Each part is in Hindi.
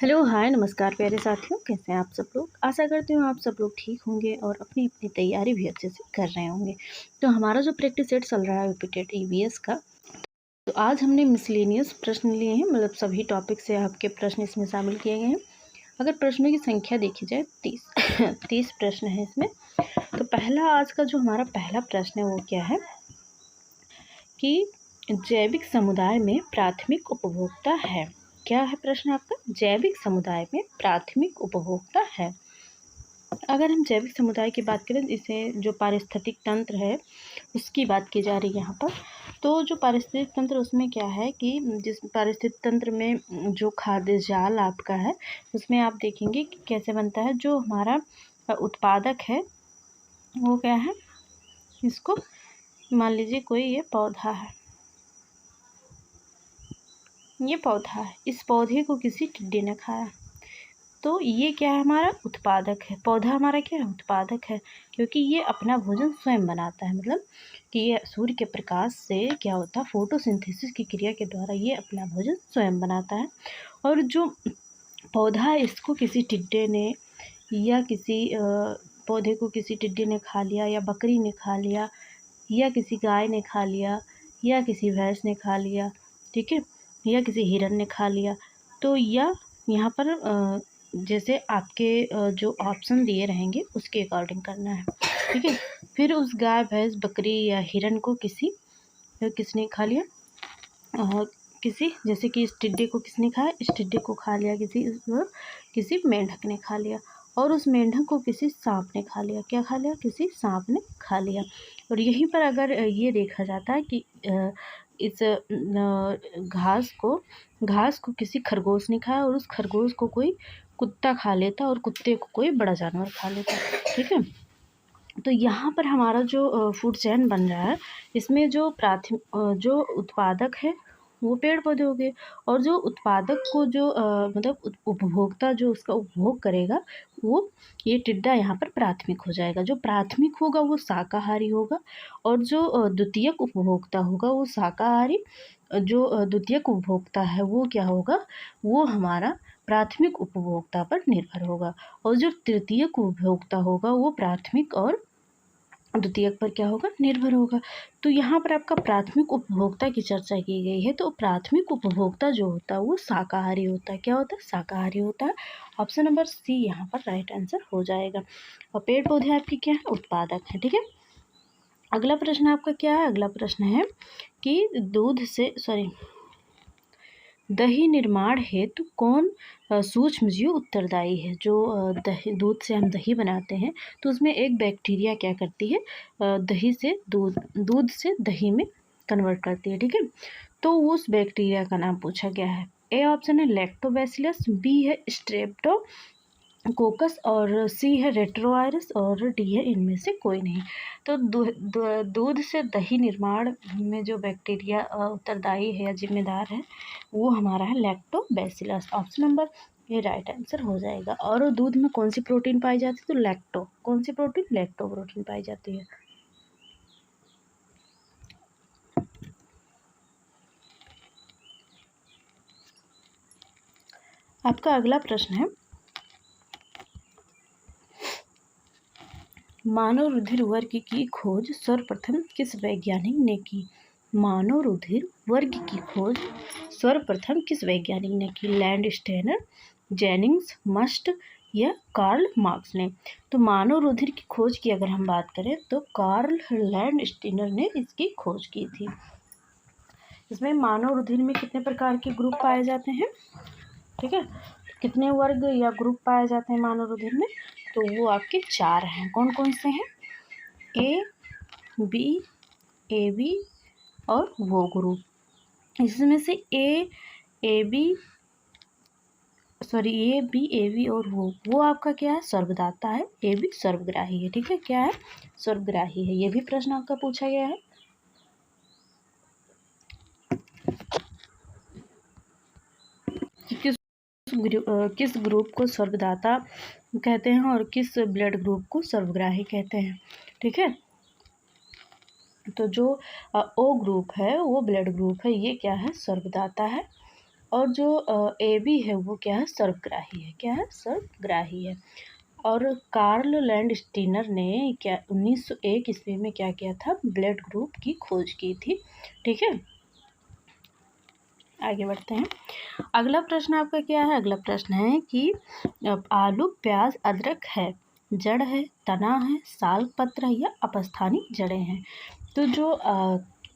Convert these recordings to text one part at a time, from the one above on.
हेलो हाय नमस्कार प्यारे साथियों, कैसे हैं आप सब लोग। आशा करती हूँ आप सब लोग ठीक होंगे और अपनी अपनी तैयारी भी अच्छे से कर रहे होंगे। तो हमारा जो प्रैक्टिस सेट चल रहा है रिपीटेड ईवीएस का, तो आज हमने मिसलेनियस प्रश्न लिए हैं, मतलब सभी टॉपिक से आपके प्रश्न इसमें शामिल किए गए हैं। अगर प्रश्नों की संख्या देखी जाए 30 30 प्रश्न है इसमें। तो पहला आज का जो हमारा पहला प्रश्न है वो क्या है कि जैविक समुदाय में प्राथमिक उपभोक्ता है। क्या है प्रश्न आपका? जैविक समुदाय में प्राथमिक उपभोक्ता है। अगर हम जैविक समुदाय की बात करें, इसे जो पारिस्थितिक तंत्र है उसकी बात की जा रही है यहाँ पर। तो जो पारिस्थितिक तंत्र उसमें क्या है कि जिस पारिस्थितिक तंत्र में जो खाद्य जाल आपका है उसमें आप देखेंगे कि कैसे बनता है। जो हमारा उत्पादक है वो क्या है, इसको मान लीजिए कोई ये पौधा है, ये पौधा है, इस पौधे को किसी टिड्डे ने खाया, तो ये क्या है, हमारा उत्पादक है। पौधा हमारा क्या है, उत्पादक है, क्योंकि ये अपना भोजन स्वयं बनाता है। मतलब कि ये सूर्य के प्रकाश से क्या होता है, फोटोसिंथेसिस की क्रिया के द्वारा ये अपना भोजन स्वयं बनाता है। और जो पौधा है इसको किसी टिड्डे ने या किसी पौधे को किसी टिड्डे ने खा लिया, या बकरी ने खा लिया, या किसी गाय ने खा लिया, या किसी भैंस ने खा लिया, ठीक है, या किसी हिरन ने खा लिया, तो या यहाँ पर जैसे आपके जो ऑप्शन दिए रहेंगे उसके अकॉर्डिंग करना है, ठीक है। फिर उस गाय भैंस बकरी या हिरन को किसने खा लिया, किसी, जैसे कि इस टिड्डे को किसने खाया, इस टिड्डे को खा लिया किसी मेंढक ने खा लिया, और उस मेंढक को किसी सांप ने खा लिया। क्या खा लिया, किसी सांप ने खा लिया। और यहीं पर अगर ये देखा जाता है कि इस घास को किसी खरगोश ने खाया, और उस खरगोश को कोई कुत्ता खा लेता, और कुत्ते को कोई बड़ा जानवर खा लेता, ठीक है। तो यहाँ पर हमारा जो फूड चेन बन रहा है, इसमें जो जो उत्पादक है वो पेड़ पौधे हो गए, और जो उत्पादक को जो मतलब उपभोक्ता जो उसका उपभोग करेगा वो ये टिड्डा यहाँ पर प्राथमिक हो जाएगा। जो प्राथमिक होगा वो शाकाहारी होगा, और जो द्वितीयक उपभोक्ता होगा वो शाकाहारी। जो द्वितीयक उपभोक्ता है वो क्या होगा, वो हमारा प्राथमिक उपभोक्ता पर निर्भर होगा, और जो तृतीयक उपभोक्ता होगा वो प्राथमिक और द्वितीयक पर क्या होगा, निर्भर होगा। तो यहाँ पर आपका प्राथमिक उपभोक्ता की चर्चा की गई है। तो प्राथमिक उपभोक्ता जो होता है वो शाकाहारी होता है। क्या होता है, शाकाहारी होता है। ऑप्शन नंबर सी यहाँ पर राइट आंसर हो जाएगा। और पेड़ पौधे आपके क्या है, उत्पादक है, ठीक है। अगला प्रश्न आपका क्या है, अगला प्रश्न है कि दही निर्माण हेतु कौन सूक्ष्म जीव उत्तरदायी है। जो दूध से हम दही बनाते हैं तो उसमें एक बैक्टीरिया क्या करती है, दूध से दही में कन्वर्ट करती है, ठीक है। तो उस बैक्टीरिया का नाम पूछा गया है। ए ऑप्शन है लैक्टोबैसिलस, बी है स्ट्रेप्टोकोकस, और सी है रेट्रोवायरस, और डी है इनमें से कोई नहीं। तो दूध से दही निर्माण में जो बैक्टीरिया उत्तरदायी है या जिम्मेदार है वो हमारा है लैक्टोबैसिलस। ऑप्शन नंबर ये राइट आंसर हो जाएगा। और दूध में कौन सी प्रोटीन पाई जाती है, तो कौन सी प्रोटीन, लैक्टो प्रोटीन पाई जाती है। आपका अगला प्रश्न है, मानव रुधिर वर्ग की खोज सर्वप्रथम किस वैज्ञानिक ने की। मानव रुधिर वर्ग की खोज सर्वप्रथम किस वैज्ञानिक ने की, लैंड स्टेनर, जेनिंग्स, मस्ट या कार्ल मार्क्स ने। तो मानव रुधिर की खोज की अगर हम बात करें तो कार्ल लैंड स्टेनर ने इसकी खोज की थी। इसमें मानव रुधिर में कितने प्रकार के ग्रुप पाए जाते हैं, ठीक है, कितने वर्ग या ग्रुप पाए जाते हैं मानव रुधिर में, तो वो आपके 4 हैं। कौन कौन से हैं, ए बी और वो ग्रुप। इसमें से ए बी और वो आपका क्या है, सर्वदाता है, ए बी सर्वग्राही है, ठीक है। क्या है, सर्वग्राही है। ये भी प्रश्न आपका पूछा गया है। किस ग्रुप को सर्वदाता कहते हैं और किस ब्लड ग्रुप को सर्वग्राही कहते हैं, ठीक है। तो जो ओ ग्रुप है वो ब्लड ग्रुप है, ये क्या है, सर्वदाता है। और जो ए बी है वो क्या है, सर्वग्राही है। क्या है, सर्वग्राही है। और कार्ल लैंडस्टीनर ने क्या 1901 ईस्वी में क्या किया था, ब्लड ग्रुप की खोज की थी। ठीक है, आगे बढ़ते हैं। अगला प्रश्न आपका क्या है, अगला प्रश्न है कि आलू, प्याज, अदरक है, जड़ है, तना है, साल पत्र या अपस्थानिक जड़ें हैं। तो जो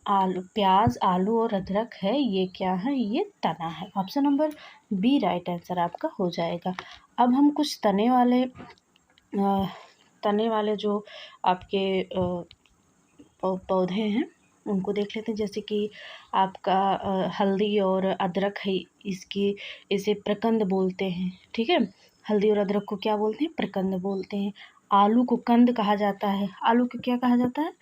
आलू, प्याज, आलू और अदरक है ये क्या है, ये तना है। Option number B right answer आपका हो जाएगा। अब हम कुछ तने वाले जो आपके पौधे हैं उनको देख लेते हैं। जैसे कि आपका हल्दी और अदरक है, इसे प्रकंद बोलते हैं। ठीक है, हल्दी और अदरक को क्या बोलते हैं, प्रकंद बोलते हैं। आलू को कंद कहा जाता है। आलू को क्या कहा जाता है,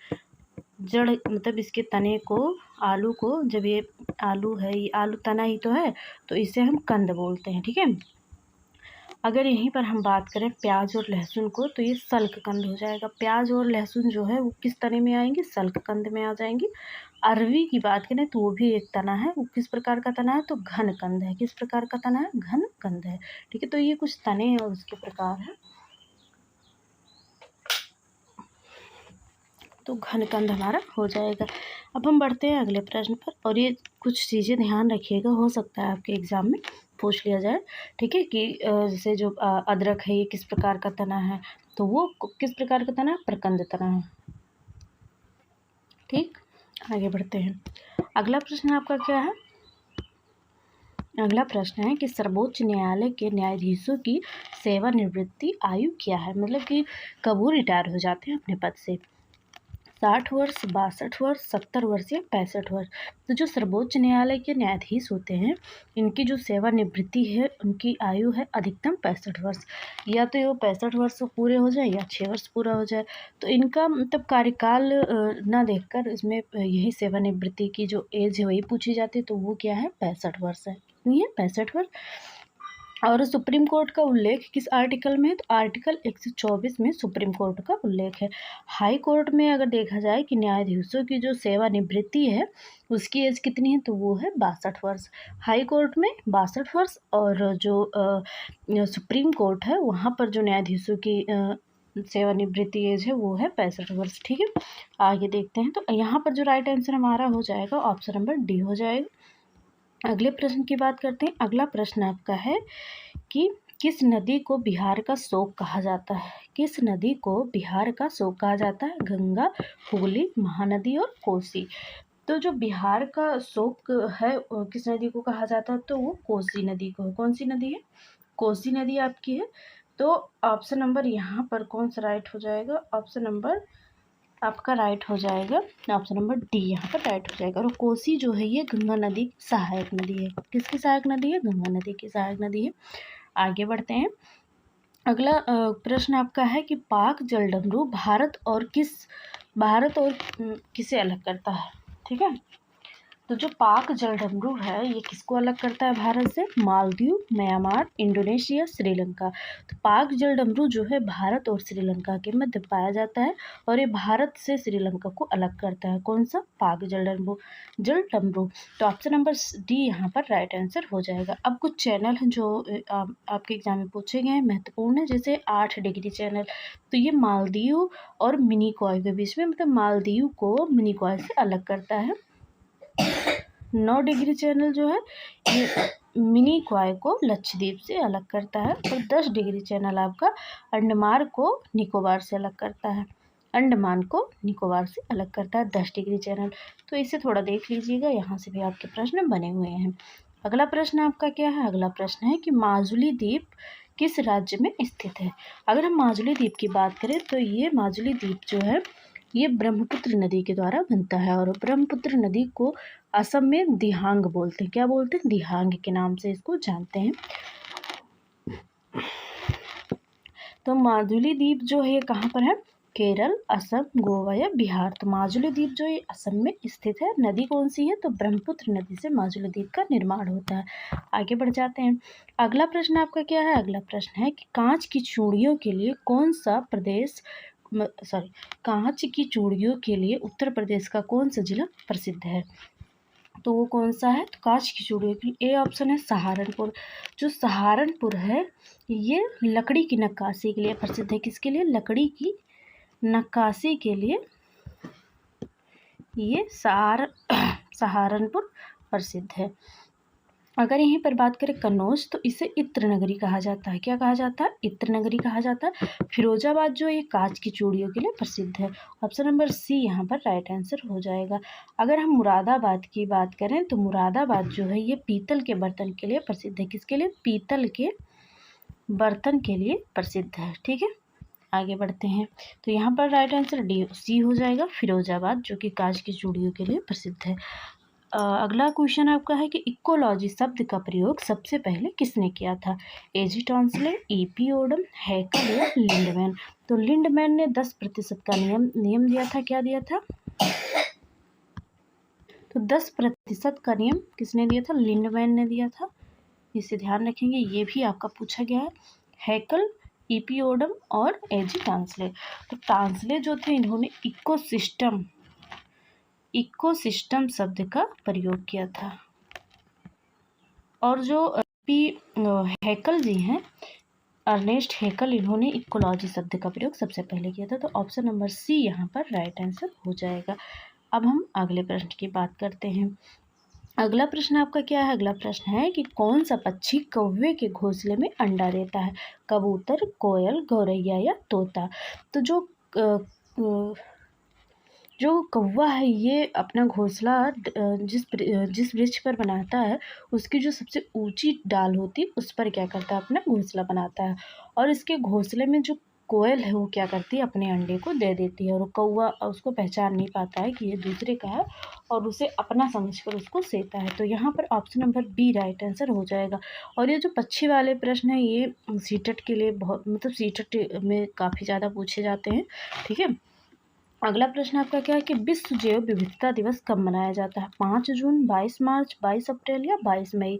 जड़, मतलब इसके तने को, आलू को, जब ये आलू है, ये आलू तना ही तो है, तो इसे हम कंद बोलते हैं। ठीक है, अगर यहीं पर हम बात करें प्याज और लहसुन को, तो ये सल्ककंद हो जाएगा। प्याज और लहसुन जो है वो किस तने में आएंगे, सल्ककंद में आ जाएंगी। अरवी की बात करें तो वो भी एक तना है। वो किस प्रकार का तना है, तो घन कंद है। किस प्रकार का तना है, घन कंद है। ठीक है, तो ये कुछ तने और उसके प्रकार हैं। तो घनकंद हमारा हो जाएगा। अब हम बढ़ते हैं अगले प्रश्न पर, और ये कुछ चीज़ें ध्यान रखिएगा, हो सकता है आपके एग्ज़ाम में पूछ लिया जाए। ठीक है, कि जैसे जो अदरक है ये किस प्रकार का तना है, तो वो किस प्रकार का तना है, प्रकंद तना है। ठीक, आगे बढ़ते हैं। अगला प्रश्न आपका क्या है, अगला प्रश्न है कि सर्वोच्च न्यायालय के न्यायाधीशों की सेवानिवृत्ति आयु क्या है। मतलब कि कब वो रिटायर हो जाते हैं अपने पद से। 60 वर्ष, 62 वर्ष, 70 वर्ष या 65 वर्ष। तो जो सर्वोच्च न्यायालय के न्यायाधीश होते हैं, इनकी जो सेवानिवृत्ति है, उनकी आयु है अधिकतम 65 वर्ष। या तो वो 65 वर्ष पूरे हो जाए या 6 वर्ष पूरा हो जाए। तो इनका मतलब कार्यकाल ना देखकर इसमें यही सेवानिवृत्ति की जो एज है वही पूछी जाती है। तो वो क्या है, 65 वर्ष है। कितनी है, 65 वर्ष। और सुप्रीम कोर्ट का उल्लेख किस आर्टिकल में है, तो आर्टिकल 124 में सुप्रीम कोर्ट का उल्लेख है। हाई कोर्ट में अगर देखा जाए कि न्यायाधीशों की जो सेवानिवृत्ति है उसकी एज कितनी है, तो वो है 62 वर्ष। हाई कोर्ट में 62 वर्ष, और जो सुप्रीम कोर्ट है वहाँ पर जो न्यायाधीशों की सेवानिवृत्ति एज है वो है 65 वर्ष। ठीक है, आगे देखते हैं। तो यहाँ पर जो राइट आंसर हमारा हो जाएगा ऑप्शन नंबर डी हो जाएगा। अगले प्रश्न की बात करते हैं। अगला प्रश्न आपका है कि किस नदी को बिहार का शोक कहा जाता है। किस नदी को बिहार का शोक कहा जाता है, गंगा, हुगली, महानदी और कोसी। तो जो बिहार का शोक है किस नदी को कहा जाता है, तो वो कोसी नदी को। कौन सी नदी है, कोसी नदी आपकी है। तो ऑप्शन नंबर यहाँ पर कौन सा राइट हो जाएगा, ऑप्शन नंबर आपका राइट हो जाएगा, ऑप्शन नंबर डी यहाँ पर राइट हो जाएगा। और कोसी जो है ये गंगा नदी की सहायक नदी है। किसकी सहायक नदी है, गंगा नदी की सहायक नदी है। आगे बढ़ते हैं। अगला प्रश्न आपका है कि पाक जलडमरू भारत और किसे अलग करता है। ठीक है, तो जो पाक जलडमरू है ये किसको अलग करता है भारत से, मालदीव, म्यांमार, इंडोनेशिया, श्रीलंका। तो पाक जलडमरू जो है भारत और श्रीलंका के मध्य पाया जाता है, और ये भारत से श्रीलंका को अलग करता है। कौन सा, पाक जलडमरू। तो ऑप्शन नंबर डी यहाँ पर राइट आंसर हो जाएगा। अब कुछ चैनल हैं जो आपके एग्जाम में पूछे गए हैं, महत्वपूर्ण है, जैसे 8 डिग्री चैनल। तो ये मालदीव और मिनिकॉय के बीच में, मतलब मालदीव को मिनिकॉय से अलग करता है। 9 डिग्री चैनल जो है ये मिनिकॉय को लक्षद्वीप से अलग करता है। और 10 डिग्री चैनल आपका अंडमान को निकोबार से अलग करता है। अंडमान को निकोबार से अलग करता है 10 डिग्री चैनल। तो इसे थोड़ा देख लीजिएगा, यहाँ से भी आपके प्रश्न बने हुए हैं। अगला प्रश्न आपका क्या है, अगला प्रश्न है कि माजुली द्वीप किस राज्य में स्थित है। अगर हम माजुली द्वीप की बात करें तो ये माजुली द्वीप जो है ये ब्रह्मपुत्र नदी के द्वारा बनता है। और ब्रह्मपुत्र नदी को असम में दिहांग बोलते हैं। क्या बोलते हैं, दिहांग के नाम से इसको जानते हैं। तो माजुली द्वीप जो है ये कहाँ पर है, केरल, असम, गोवा या बिहार। तो माजुली द्वीप जो ये असम में स्थित है। नदी कौन सी है, तो ब्रह्मपुत्र नदी से माजुली द्वीप का निर्माण होता है। आगे बढ़ जाते हैं। अगला प्रश्न आपका क्या है, अगला प्रश्न है कि कांच की चूड़ियों के लिए कौन सा प्रदेश कांच की चूड़ियों के लिए उत्तर प्रदेश का कौन सा जिला प्रसिद्ध है। तो वो कौन सा है? तो कांच की चूड़ियों के लिए ए ऑप्शन है सहारनपुर। जो सहारनपुर है ये लकड़ी की नक्काशी के लिए प्रसिद्ध है। किसके लिए? लकड़ी की नक्काशी के लिए ये सहारनपुर प्रसिद्ध है। अगर यहीं पर बात करें कन्नौज, तो इसे इत्र नगरी कहा जाता है। क्या कहा जाता है? इत्र नगरी कहा जाता है। फिरोजाबाद जो ये कांच की चूड़ियों के लिए प्रसिद्ध है। ऑप्शन नंबर सी यहाँ पर राइट आंसर हो जाएगा। अगर हम मुरादाबाद की बात करें तो मुरादाबाद जो है ये पीतल के बर्तन के लिए प्रसिद्ध है। किसके लिए? पीतल के बर्तन के लिए प्रसिद्ध है। ठीक है, आगे बढ़ते हैं। तो यहाँ पर राइट आंसर डी सी हो जाएगा, फिरोजाबाद, जो कि कांच की चूड़ियों के लिए प्रसिद्ध है। अगला क्वेश्चन आपका है कि इकोलॉजी शब्द का प्रयोग सबसे पहले किसने किया था? एजी टॉन्सले, ईपी ओडम, हैकल या लिंडमैन? तो लिंडमैन ने 10% का नियम दिया था। क्या दिया था? तो 10% का नियम किसने दिया था? लिंडमैन ने दिया था। इसे ध्यान रखेंगे, ये भी आपका पूछा गया है। हैकल, ईपी ओडम और एजी टॉन्सले। तो टॉन्सले जो थे इन्होंने इकोसिस्टम शब्द का प्रयोग किया था। और जो हैकल जी हैं, अर्नेस्ट हैकल, इन्होंने इकोलॉजी शब्द का प्रयोग सबसे पहले किया था। तो ऑप्शन नंबर सी यहाँ पर राइट आंसर हो जाएगा। अब हम अगले प्रश्न की बात करते हैं। अगला प्रश्न आपका क्या है? अगला प्रश्न है कि कौन सा पक्षी कौवे के घोंसले में अंडा देता है? कबूतर, कोयल, गौरैया या तोता? तो जो कौवा है ये अपना घोंसला जिस वृक्ष पर बनाता है उसकी जो सबसे ऊंची डाल होती है उस पर क्या करता है? अपना घोंसला बनाता है। और इसके घोंसले में जो कोयल है वो क्या करती है? अपने अंडे को दे देती है। और कौवा उसको पहचान नहीं पाता है कि ये दूसरे का है और उसे अपना समझकर उसको सेता है। तो यहाँ पर option number B right answer हो जाएगा। और ये जो पक्षी वाले प्रश्न है ये सीटेट के लिए बहुत, मतलब सीटेट में काफ़ी ज़्यादा पूछे जाते हैं। ठीक है, अगला प्रश्न आपका क्या है कि विश्व जैव विविधता दिवस कब मनाया जाता है? 5 जून, 22 मार्च, 22 अप्रैल या 22 मई?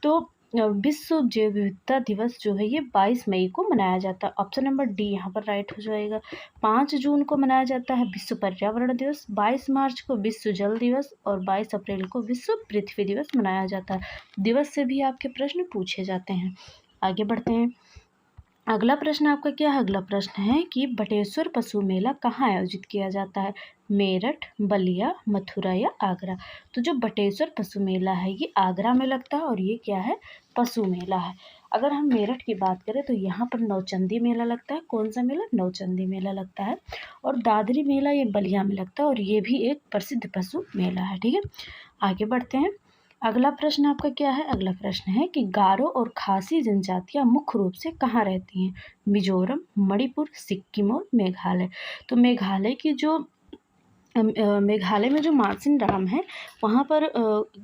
तो विश्व जैव विविधता दिवस जो है ये 22 मई को मनाया जाता है। ऑप्शन नंबर डी यहाँ पर राइट हो जाएगा। 5 जून को मनाया जाता है विश्व पर्यावरण दिवस, 22 मार्च को विश्व जल दिवस और 22 अप्रैल को विश्व पृथ्वी दिवस मनाया जाता है। दिवस से भी आपके प्रश्न पूछे जाते हैं। आगे बढ़ते हैं। अगला प्रश्न आपका क्या है? अगला प्रश्न है कि बटेश्वर पशु मेला कहाँ आयोजित किया जाता है? मेरठ, बलिया, मथुरा या आगरा? तो जो बटेश्वर पशु मेला है ये आगरा में लगता है और ये क्या है? पशु मेला है। अगर हम मेरठ की बात करें तो यहाँ पर नौचंदी मेला लगता है। कौन सा मेला? नौचंदी मेला लगता है। और दादरी मेला ये बलिया में लगता है और ये भी एक प्रसिद्ध पशु मेला है। ठीक है, आगे बढ़ते हैं। अगला प्रश्न आपका क्या है? अगला प्रश्न है कि गारो और खासी जनजातियां मुख्य रूप से कहाँ रहती हैं? मिजोरम, मणिपुर, सिक्किम और मेघालय? तो मेघालय में जो मार्जिन राम है वहाँ पर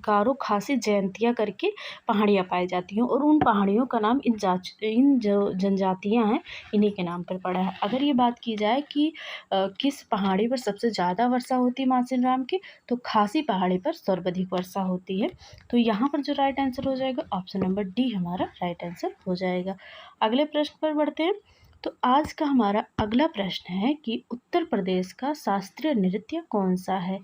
गारो खासी जयंतिया करके पहाड़ियाँ पाई जाती हैं और उन पहाड़ियों का नाम इन जो जनजातियाँ हैं इन्हीं के नाम पर पड़ा है। अगर ये बात की जाए कि किस पहाड़ी पर सबसे ज़्यादा वर्षा होती है मार्जिन राम की, तो खासी पहाड़ी पर सर्वाधिक वर्षा होती है। तो यहाँ पर जो राइट आंसर हो जाएगा ऑप्शन नंबर डी हमारा राइट आंसर हो जाएगा। अगले प्रश्न पर बढ़ते हैं। तो आज का हमारा अगला प्रश्न है कि उत्तर प्रदेश का शास्त्रीय नृत्य कौन सा है?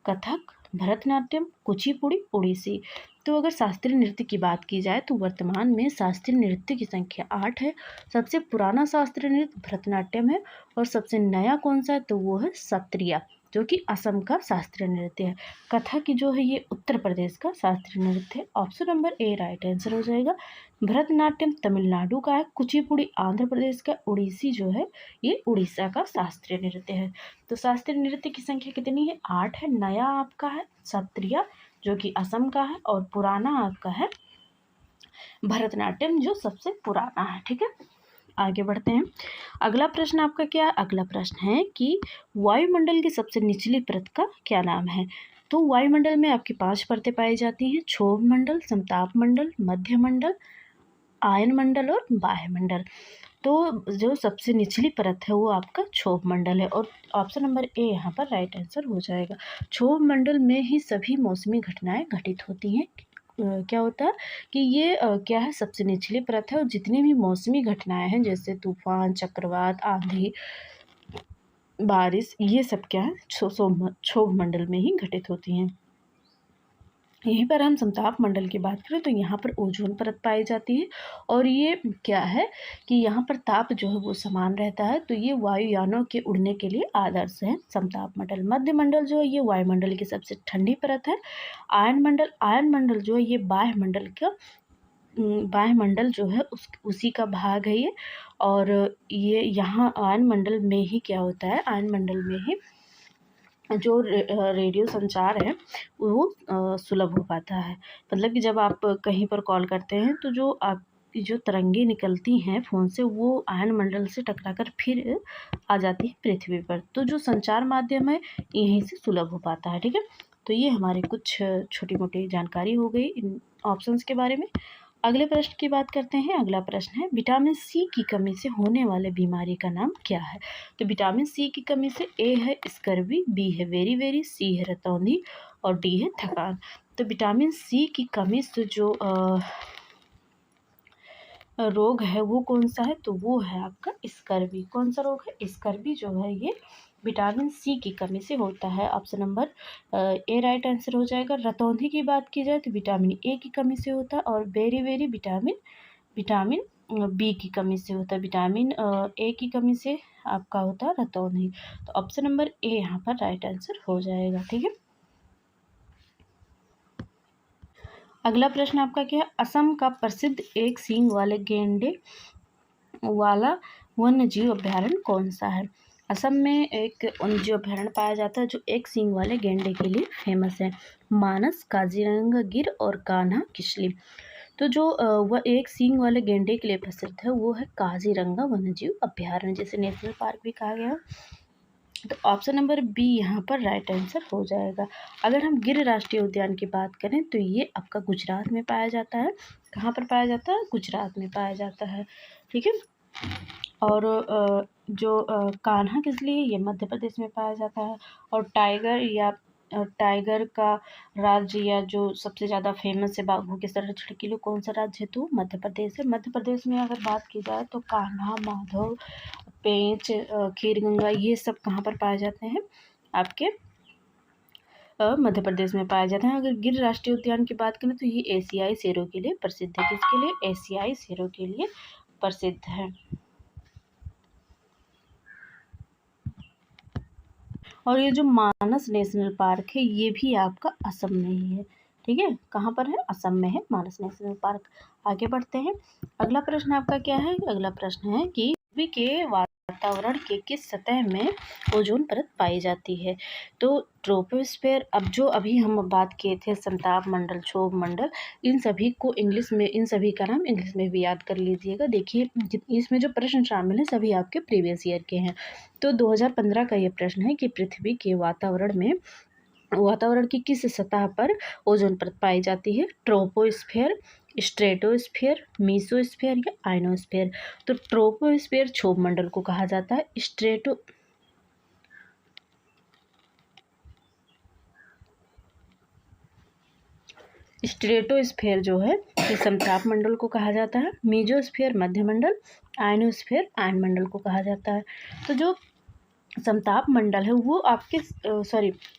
कथक, भरतनाट्यम, कुचिपुड़ी, ओडिसी? तो अगर शास्त्रीय नृत्य की बात की जाए तो वर्तमान में शास्त्रीय नृत्य की संख्या 8 है। सबसे पुराना शास्त्रीय नृत्य भरतनाट्यम है और सबसे नया कौन सा है? तो वो है सत्रिया, जो कि असम का शास्त्रीय नृत्य है। कथक जो है ये उत्तर प्रदेश का शास्त्रीय नृत्य है। Option number A right answer हो जाएगा। भरतनाट्यम तमिलनाडु का है, कुचिपुड़ी आंध्र प्रदेश का, ओडिसी जो है ये उड़ीसा का शास्त्रीय नृत्य है। तो शास्त्रीय नृत्य की संख्या कितनी है? 8 है। नया आपका है सत्रिया जो कि असम का है और पुराना आपका है भरतनाट्यम जो सबसे पुराना है। ठीक है, आगे बढ़ते हैं। अगला प्रश्न आपका क्या है? अगला प्रश्न है कि वायुमंडल की सबसे निचली परत का क्या नाम है? तो वायुमंडल में आपकी 5 परतें पाई जाती हैं। क्षोभ मंडल, समताप मंडल, मध्य मंडल, आयन मंडल और बाह्य मंडल। तो जो सबसे निचली परत है वो आपका क्षोभ मंडल है और ऑप्शन नंबर ए यहाँ पर राइट आंसर हो जाएगा। क्षोभ मंडल में ही सभी मौसमी घटनाएं घटित होती हैं। क्या होता है कि ये क्या है? सबसे निचली परत है और जितनी भी मौसमी घटनाएं हैं जैसे तूफान, चक्रवात, आंधी, बारिश, ये सब क्या है? क्षोभ मंडल में ही घटित होती हैं। यहीं पर हम समताप मंडल की बात करें तो यहाँ पर ओजोन परत पाई जाती है और ये क्या है कि यहाँ पर ताप जो है वो समान रहता है, तो ये वायुयानों के उड़ने के लिए आदर्श है समताप मंडल। मध्य मंडल जो है ये वायुमंडल की सबसे ठंडी परत है। आयन मंडल जो है ये बाह्य मंडल जो है उसी का भाग है ये। और ये यहाँ आयन मंडल में ही क्या होता है, आयन मंडल में ही जो रेडियो संचार है वो सुलभ हो पाता है। मतलब कि जब आप कहीं पर कॉल करते हैं तो जो आपकी जो तरंगे निकलती हैं फ़ोन से वो आयन मंडल से टकराकर फिर आ जाती है पृथ्वी पर, तो जो संचार माध्यम है यहीं से सुलभ हो पाता है। ठीक है, तो ये हमारे कुछ छोटी मोटी जानकारी हो गई इन ऑप्शंस के बारे में। अगले प्रश्न की बात करते हैं। अगला प्रश्न है विटामिन सी की कमी से होने वाले बीमारी का नाम क्या है। तो विटामिन सी की कमी से ए है स्कर्वी, बी है वेरी वेरी, सी है रतौंधी और डी है थकान। तो विटामिन सी की कमी से जो रोग है वो कौन सा है, तो वो है आपका स्कर्वी। कौन सा रोग है, स्कर्वी जो है ये विटामिन सी की कमी से होता है। Option number A right answer हो जाएगा। रतौंधी की बात की जाए तो विटामिन ए की कमी से होता है और बेरी बेरी विटामिन बी की कमी से होता है। विटामिन ए की कमी से आपका होता है रतौंधी। तो ऑप्शन नंबर ए यहाँ पर राइट आंसर हो जाएगा। ठीक है, अगला प्रश्न आपका क्या है। असम का प्रसिद्ध एक सींग वाले गेंडे वाला वन्य जीव अभ्यारण्य कौन सा है। असम में एक वन्य जीव अभ्यारण्य पाया जाता है जो एक सींग वाले गेंडे के लिए फेमस है। मानस, काजीरंगा गिर और कान्हा किसली। तो जो वह एक सींग वाले गेंडे के लिए प्रसिद्ध है वो है काजीरंगा वन्य जीव अभ्यारण्य, जिसे नेशनल पार्क भी कहा गया है। तो ऑप्शन नंबर बी यहाँ पर राइट आंसर हो जाएगा। अगर हम गिर राष्ट्रीय उद्यान की बात करें तो ये आपका गुजरात में पाया जाता है। कहाँ पर पाया जाता है, गुजरात में पाया जाता है। ठीक है, और जो कान्हा किसली ये मध्य प्रदेश में पाया जाता है। और टाइगर का राज्य या जो सबसे ज़्यादा फेमस है बाघों के संरक्षण के लिए कौन सा राज्य है, तो मध्य प्रदेश है। मध्य प्रदेश में अगर बात की जाए तो कान्हा, माधव, पेंच, खीरगंगा ये सब कहाँ पर पाए जाते हैं, आपके मध्य प्रदेश में पाए जाते हैं। अगर गिर राष्ट्रीय उद्यान की बात करें तो ये एशियाई शेरों के लिए प्रसिद्ध है। किसके लिए, एशियाई शेरों के लिए प्रसिद्ध है। और ये जो मानस नेशनल पार्क है ये भी आपका असम में ही है। ठीक है, कहाँ पर है, असम में है मानस नेशनल पार्क। आगे बढ़ते हैं। अगला प्रश्न आपका क्या है। अगला प्रश्न है कि पृथ्वी के वातावरण के किस सतह में ओजोन परत पाई जाती है। तो ट्रोपोस्फेयर, अब जो अभी हम बात किए थे समताप मंडल, क्षोभ मंडल, इन सभी को इंग्लिश में, इन सभी का नाम इंग्लिश में भी याद कर लीजिएगा। देखिए इसमें जो प्रश्न शामिल हैं सभी आपके प्रीवियस ईयर के हैं। तो 2015 का ये प्रश्न है कि पृथ्वी के वातावरण की किस सतह पर ओजोन परत पाई जाती है। ट्रोपोस्फेयर, स्ट्रेटोस्फेयर, मीसोस्फेयर या आइनोस्फेयर। तो ट्रोपोस्फेयर क्षोभ मंडल को कहा जाता है। स्ट्रेटोस्फेयर जो है ये समताप मंडल को कहा जाता है। मीजोस्फेयर मध्य मंडल, आयनोस्फेयर आयन मंडल को कहा जाता है। तो जो समताप मंडल है वो आपके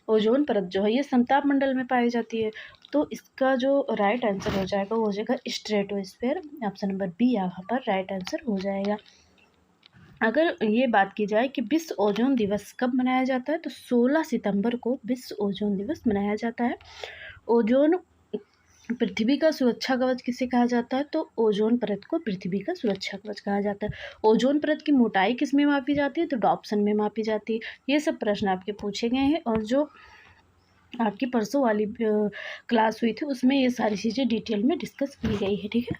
ओजोन परत जो है ये समताप मंडल में पाई जाती है। तो इसका जो राइट आंसर हो जाएगा वो हो जाएगा स्ट्रेटोस्फेयर। ऑप्शन नंबर बी यहाँ पर राइट आंसर हो जाएगा। अगर ये बात की जाए कि विश्व ओजोन दिवस कब मनाया जाता है तो 16 सितंबर को विश्व ओजोन दिवस मनाया जाता है। ओजोन पृथ्वी का सुरक्षा कवच किसे कहा जाता है, तो ओजोन परत को पृथ्वी का सुरक्षा कवच कहा जाता है। ओजोन परत की मोटाई किस में मापी जाती है, तो डॉप्सन में मापी जाती है। ये सब प्रश्न आपके पूछे गए हैं और जो आपकी परसों वाली क्लास हुई थी उसमें ये सारी चीज़ें डिटेल में डिस्कस की गई है। ठीक है,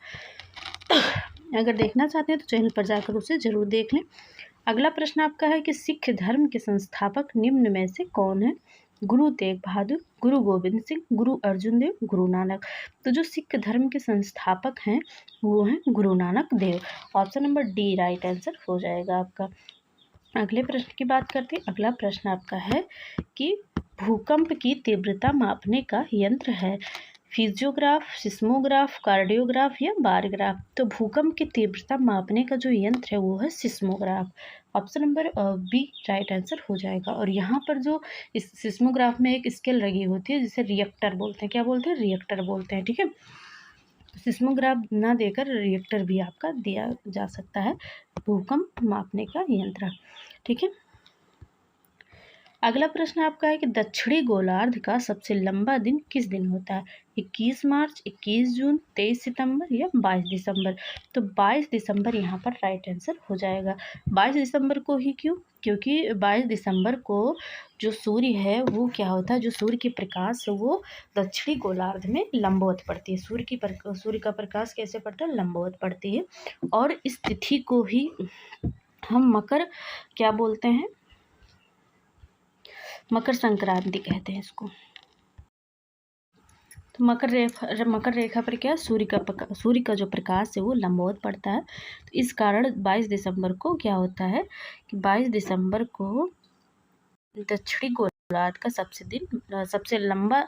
अगर देखना चाहते हैं तो चैनल पर जाकर उसे ज़रूर देख लें। अगला प्रश्न आपका है कि सिख धर्म के संस्थापक निम्न में से कौन है। गुरु तेग बहादुर, गुरु गोबिंद सिंह, गुरु अर्जुन देव, गुरु नानक। तो जो सिख धर्म के संस्थापक हैं वो हैं Guru Nanak Dev. Option number D right answer हो जाएगा आपका। अगले प्रश्न की बात करते हैं। अगला प्रश्न आपका है कि भूकंप की तीव्रता मापने का यंत्र है फिजियोग्राफ, सिस्मोग्राफ, कार्डियोग्राफ या बारग्राफ। तो भूकंप की तीव्रता मापने का जो यंत्र है वो है seismograph. Option number B right answer हो जाएगा। और यहाँ पर जो इस सिस्मोग्राफ में एक स्केल लगी होती है जिसे रिएक्टर बोलते हैं। क्या बोलते हैं? रिएक्टर बोलते हैं। ठीक है, सिस्मोग्राफ ना देकर रिएक्टर भी आपका दिया जा सकता है, भूकंप मापने का यंत्र। ठीक है, अगला प्रश्न आपका है कि दक्षिणी गोलार्ध का सबसे लंबा दिन किस दिन होता है? 21 मार्च, 21 जून, 23 सितंबर या 22 दिसंबर। तो 22 दिसंबर यहाँ पर राइट आंसर हो जाएगा। 22 दिसंबर को ही क्यों? क्योंकि 22 दिसंबर को जो सूर्य है वो क्या होता है, जो सूर्य की प्रकाश है वो दक्षिणी गोलार्ध में लंबवत पड़ती है। सूर्य का प्रकाश कैसे पड़ता है? लंबवत पड़ती है। और इस तिथि को ही हम क्या बोलते हैं? मकर संक्रांति कहते हैं इसको। तो मकर रेखा पर क्या, सूर्य का जो प्रकाश है वो लंबवत पड़ता है। तो इस कारण 22 दिसंबर को क्या होता है कि 22 दिसंबर को दक्षिणी गोलार्ध का सबसे लंबा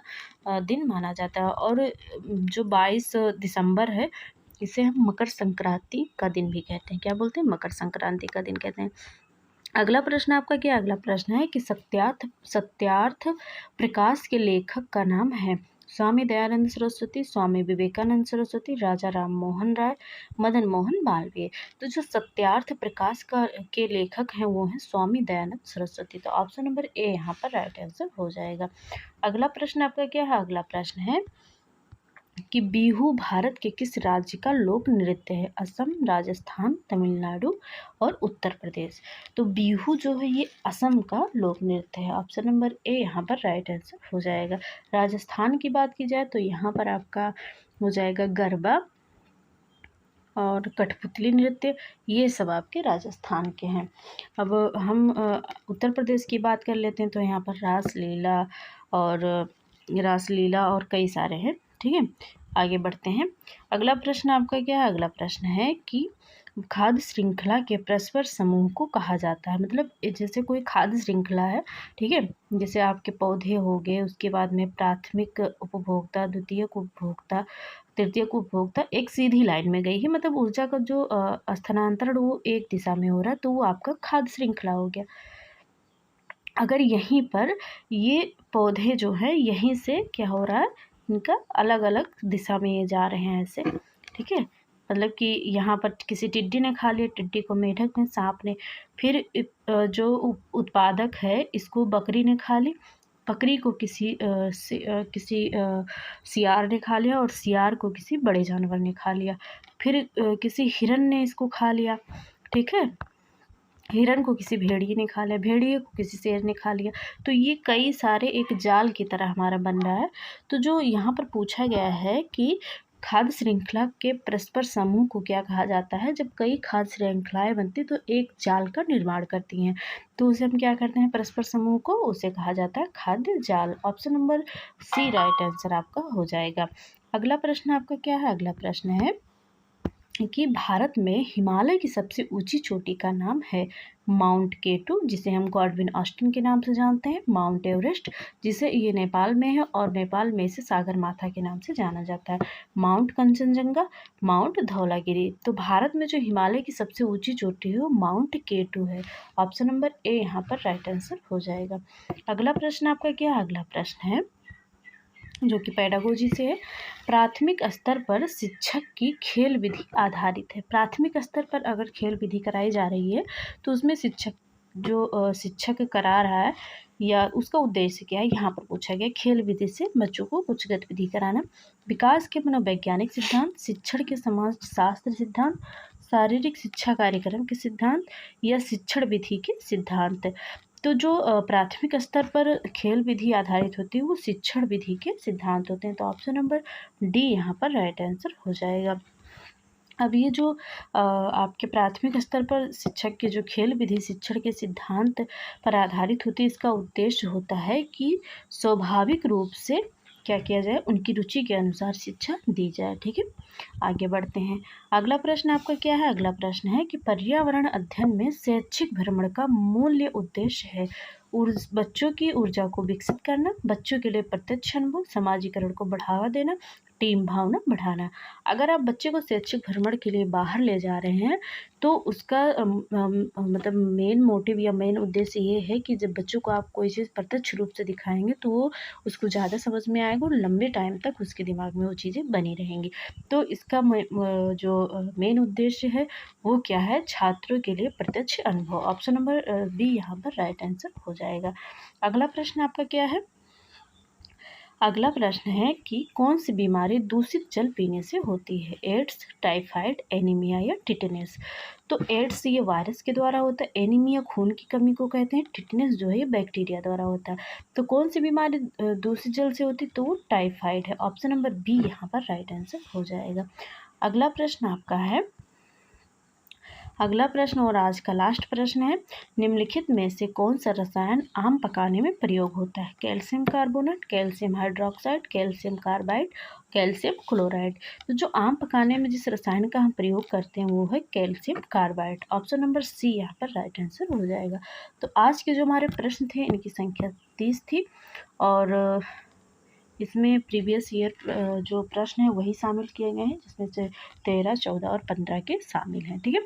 दिन माना जाता है। और जो 22 दिसंबर है इसे हम मकर संक्रांति का दिन भी कहते हैं। क्या बोलते हैं? मकर संक्रांति का दिन कहते हैं। अगला प्रश्न आपका क्या? अगला प्रश्न है कि सत्यार्थ प्रकाश के लेखक का नाम है? स्वामी दयानंद सरस्वती, स्वामी विवेकानंद सरस्वती, राजा राम मोहन राय, मदन मोहन मालवीय। तो जो सत्यार्थ प्रकाश के लेखक हैं वो हैं स्वामी दयानंद सरस्वती। तो ऑप्शन नंबर ए यहाँ पर राइट आंसर हो जाएगा। अगला प्रश्न आपका क्या है? अगला प्रश्न है कि बिहू भारत के किस राज्य का लोक नृत्य है? असम, राजस्थान, तमिलनाडु और उत्तर प्रदेश। तो बिहू जो है ये असम का लोक नृत्य है। ऑप्शन नंबर ए यहाँ पर राइट आंसर हो जाएगा। राजस्थान की बात की जाए तो यहाँ पर आपका हो जाएगा गरबा और कठपुतली नृत्य, ये सब आपके राजस्थान के हैं। अब हम उत्तर प्रदेश की बात कर लेते हैं। तो यहाँ पर रासलीला और कई सारे हैं। ठीक है, आगे बढ़ते हैं। अगला प्रश्न आपका क्या है? अगला प्रश्न है कि खाद्य श्रृंखला के परस्पर समूह को कहा जाता है। मतलब जैसे कोई खाद्य श्रृंखला है, ठीक है, जैसे आपके पौधे हो गए, उसके बाद में प्राथमिक उपभोक्ता, द्वितीयक उपभोक्ता, तृतीयक उपभोक्ता एक सीधी लाइन में गई है। मतलब ऊर्जा का जो स्थानांतरण वो एक दिशा में हो रहा है, तो वो आपका खाद्य श्रृंखला हो गया। अगर यहीं पर ये पौधे जो है यहीं से क्या हो रहा है, इनका अलग अलग दिशा में ये जा रहे हैं ऐसे। ठीक है, मतलब कि यहाँ पर किसी टिड्डी ने खा लिया, टिड्डी को मेढक ने, सांप ने, फिर जो उत्पादक है इसको बकरी ने खा ली, बकरी को किसी सियार ने खा लिया और सियार को किसी बड़े जानवर ने खा लिया, फिर किसी हिरन ने इसको खा लिया। ठीक है, हिरन को किसी भेड़िए ने खा लिया, भेड़िए को किसी शेर ने खा लिया। तो ये कई सारे एक जाल की तरह हमारा बन रहा है। तो जो यहाँ पर पूछा गया है कि खाद्य श्रृंखला के परस्पर समूह को क्या कहा जाता है? जब कई खाद्य श्रृंखलाएं बनती तो एक जाल का निर्माण करती हैं, तो उसे हम क्या करते हैं? परस्पर समूह को, उसे कहा जाता है खाद्य जाल। Option number C right answer आपका हो जाएगा। अगला प्रश्न आपका क्या है? अगला प्रश्न है कि भारत में हिमालय की सबसे ऊंची चोटी का नाम है माउंट केटू, जिसे हम गॉडविन ऑस्टिन के नाम से जानते हैं, माउंट एवरेस्ट जिसे ये नेपाल में है और नेपाल में इसे सागर माथा के नाम से जाना जाता है, माउंट कंचनजंगा, माउंट धौलागिरी। तो भारत में जो हिमालय की सबसे ऊंची चोटी है वो माउंट केटू है। ऑप्शन नंबर ए यहाँ पर राइट आंसर हो जाएगा। अगला प्रश्न आपका क्या है? अगला प्रश्न है जो कि पेडागोजी से है। प्राथमिक स्तर पर शिक्षक की खेल विधि आधारित है। प्राथमिक स्तर पर अगर खेल विधि कराई जा रही है तो उसमें शिक्षक करा रहा है या उसका उद्देश्य क्या है, यहाँ पर पूछा गया। खेल विधि से बच्चों को कुछ गतिविधि कराना, विकास के मनोवैज्ञानिक सिद्धांत, शिक्षण के समाज शास्त्र सिद्धांत, शारीरिक शिक्षा कार्यक्रम के सिद्धांत या शिक्षण विधि के सिद्धांत। तो जो प्राथमिक स्तर पर खेल विधि आधारित होती है वो शिक्षण विधि के सिद्धांत होते हैं। तो ऑप्शन नंबर डी यहाँ पर राइट आंसर हो जाएगा। अब ये जो आपके प्राथमिक स्तर पर शिक्षक की जो खेल विधि शिक्षण के सिद्धांत पर आधारित होती है, इसका उद्देश्य होता है कि स्वाभाविक रूप से क्या किया जाए, उनकी रुचि के अनुसार शिक्षा दी जाए। ठीक है, आगे बढ़ते हैं। अगला प्रश्न आपका क्या है? अगला प्रश्न है कि पर्यावरण अध्ययन में शैक्षिक भ्रमण का मूल्य उद्देश्य है। बच्चों की ऊर्जा को विकसित करना, बच्चों के लिए प्रत्यक्ष अनुभव, समाजीकरण को बढ़ावा देना, टीम भावना बढ़ाना। अगर आप बच्चे को शैक्षिक भ्रमण के लिए बाहर ले जा रहे हैं तो उसका मतलब मेन मोटिव या मेन उद्देश्य ये है कि जब बच्चों को आप कोई चीज़ प्रत्यक्ष रूप से दिखाएंगे तो वो उसको ज़्यादा समझ में आएगा और लंबे टाइम तक उसके दिमाग में वो चीज़ें बनी रहेंगी। तो इसका जो मेन उद्देश्य है वो क्या है, छात्रों के लिए प्रत्यक्ष अनुभव। ऑप्शन नंबर बी यहाँ पर राइट आंसर हो जाएगा। अगला प्रश्न आपका क्या है? अगला प्रश्न है कि कौन सी बीमारी दूषित जल पीने से होती है? एड्स, टाइफाइड, एनीमिया या टिटनेस। तो एड्स ये वायरस के द्वारा होता है, एनीमिया खून की कमी को कहते हैं, टिटनेस जो है ये बैक्टीरिया द्वारा होता है। तो कौन सी बीमारी दूषित जल से होती है? तो वो टाइफाइड है। ऑप्शन नंबर बी यहाँ पर राइट आंसर हो जाएगा। अगला प्रश्न आपका है, अगला प्रश्न और आज का लास्ट प्रश्न है, निम्नलिखित में से कौन सा रसायन आम पकाने में प्रयोग होता है? Calcium carbonate, calcium hydroxide, calcium carbide, calcium chloride. तो जो आम पकाने में जिस रसायन का हम प्रयोग करते हैं वो है calcium carbide. Option number C यहाँ पर राइट आंसर हो जाएगा। तो आज के जो हमारे प्रश्न थे इनकी संख्या 30 थी और इसमें प्रीवियस ईयर जो प्रश्न है वही शामिल किए गए हैं, जिसमें से 13, 14 और 15 के शामिल हैं। ठीक है,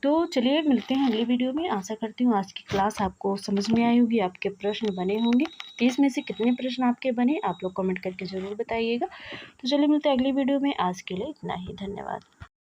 तो चलिए मिलते हैं अगली वीडियो में। आशा करती हूँ आज की क्लास आपको समझ में आई होगी, आपके प्रश्न बने होंगे। 30 में से कितने प्रश्न आपके बने आप लोग कमेंट करके ज़रूर बताइएगा। तो चलिए मिलते हैं अगली वीडियो में। आज के लिए इतना ही, धन्यवाद।